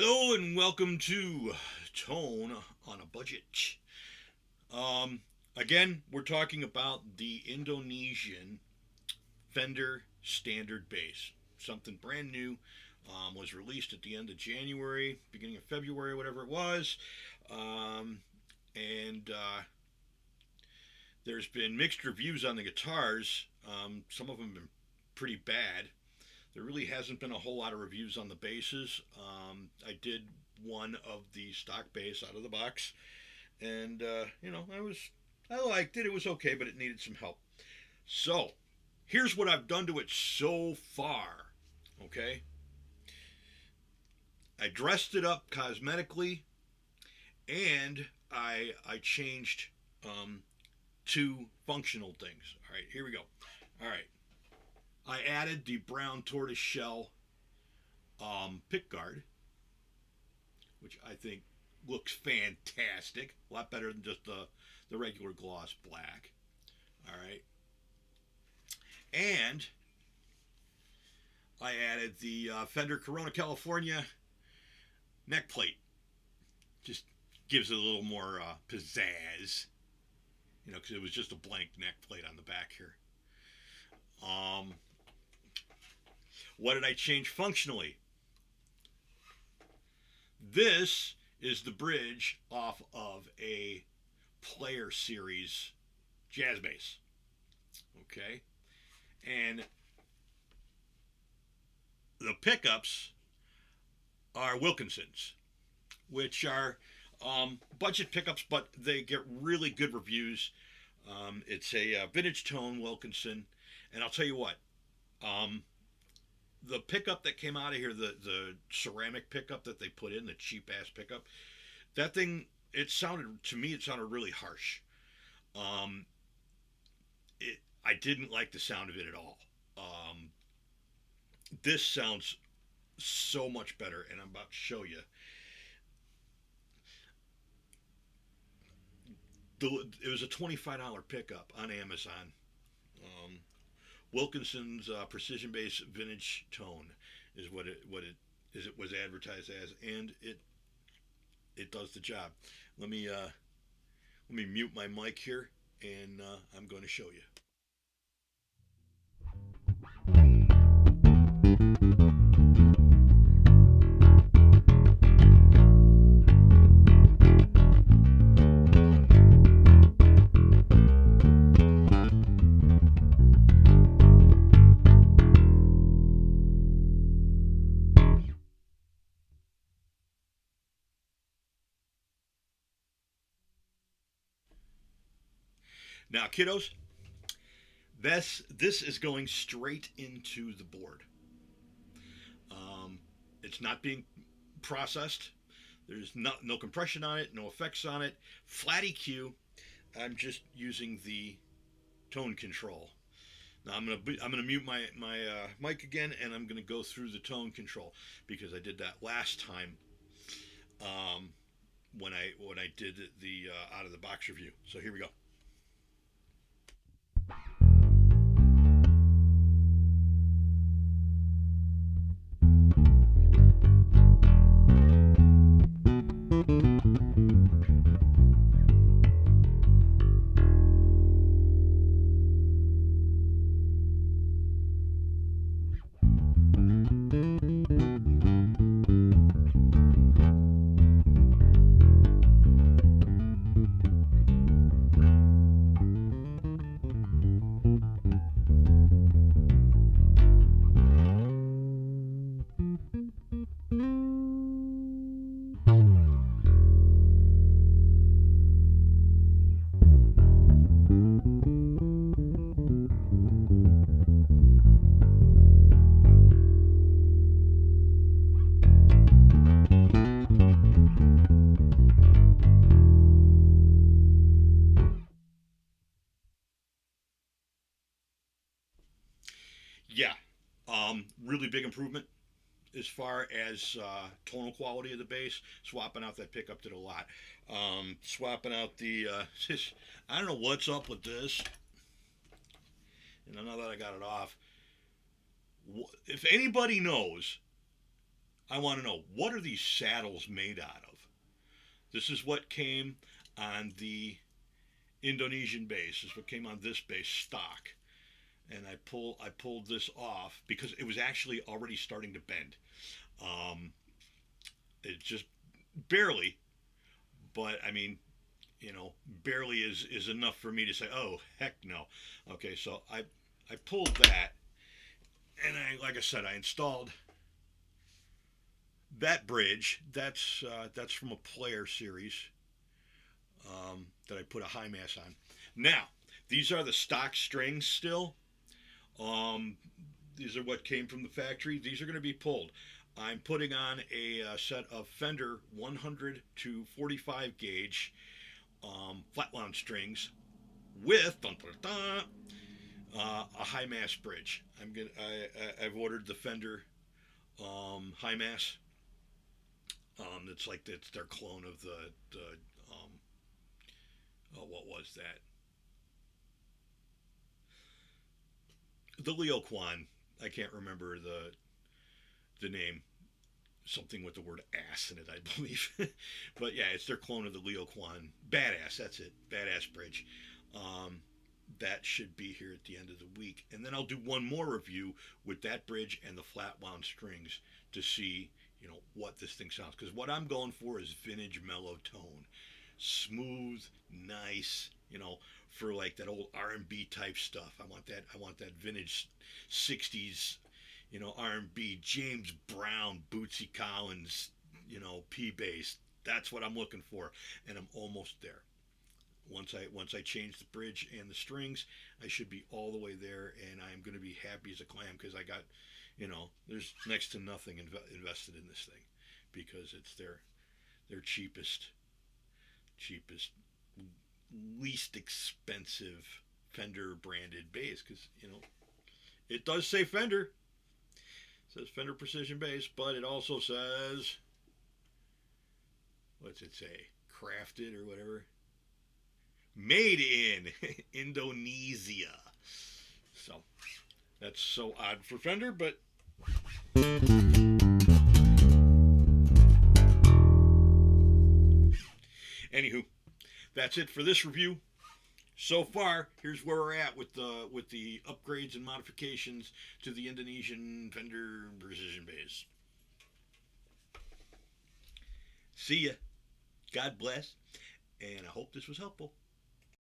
Hello and welcome to Tone on a Budget. Um, Again, we're talking about the Indonesian Fender standard bass. Something brand new. Was released at the end of January, beginning of February, whatever it was. Um, and there's been mixed reviews on the guitars. Some of them have been pretty bad. There really hasn't been a whole lot of reviews on the basses. I did one of the stock bass out of the box, and I liked it. It was okay, but it needed some help. So here's what I've done to it so far. Okay, I dressed it up cosmetically, and I changed um, two functional things. All right, here we go. All right, I added the brown tortoise shell pick guard, which I think looks fantastic. A lot better than just the regular gloss black. All right. And I added the Fender Corona California neck plate. Just gives it a little more pizzazz, because it was just a blank neck plate on the back here. Um, what did I change functionally? This is the bridge off of a Player Series jazz bass. Okay. And the pickups are Wilkinsons, which are budget pickups, but they get really good reviews. It's a vintage tone Wilkinson, and I'll tell you what, um, the pickup that came out of here, the ceramic pickup that they put in, the cheap ass pickup, that thing, it sounded really harsh. Um, I didn't like the sound of it at all. Um, this sounds so much better, and I'm about to show you. It was a $25 pickup on Amazon. Um, Wilkinson's precision bass vintage tone is it was advertised as, and it does the job. Let me mute my mic here, and I'm going to show you. Now, kiddos, this is going straight into the board. Um, it's not being processed. There's no compression on it, no effects on it. Flat EQ. I'm just using the tone control. Now I'm gonna mute my mic again, and I'm gonna go through the tone control because I did that last time um, when I did the out of the box review. So here we go. Yeah, really big improvement as far as tonal quality of the bass. Swapping out that pickup did a lot. Swapping out the I don't know what's up with this. And now that I got it off, if anybody knows, I want to know, what are these saddles made out of? This is what came on the Indonesian bass. This is what came on this bass stock. And I pulled this off because it was actually already starting to bend. Um, it just barely, but I mean, barely is enough for me to say, oh heck no. Okay, so I pulled that, and like I said, I installed that bridge. That's from a Player series that I put a high mass on. Now these are the stock strings still. Um, these are what came from the factory. These are going to be pulled. I'm putting on a set of Fender 100 to 45 gauge flat wound strings with dun, dun, dun, a high mass bridge. I've ordered the Fender high mass. It's like it's their clone of the what was that? The Leo Kwan. I can't remember the name. Something with the word ass in it, I believe. But yeah, it's their clone of the Leo Kwan. Badass, that's it. Badass bridge. Um, that should be here at the end of the week. And then I'll do one more review with that bridge and the flat wound strings to see, what this thing sounds. Because what I'm going for is vintage mellow tone. Smooth, nice, for like that old R&B type stuff. I want that vintage 60s, R&B, James Brown, Bootsy Collins, P bass. That's what I'm looking for, and I'm almost there. Once I change the bridge and the strings, I should be all the way there, and I'm going to be happy as a clam because I got, there's next to nothing invested in this thing because it's their cheapest, least expensive Fender branded bass because it does say Fender. It says Fender Precision Bass, but it also says, what's it say? Crafted or whatever. Made in Indonesia. So that's so odd for Fender, but anywho, that's it for this review. So far, here's where we're at with the upgrades and modifications to the Indonesian Fender Precision Bass. See ya. God bless, and I hope this was helpful.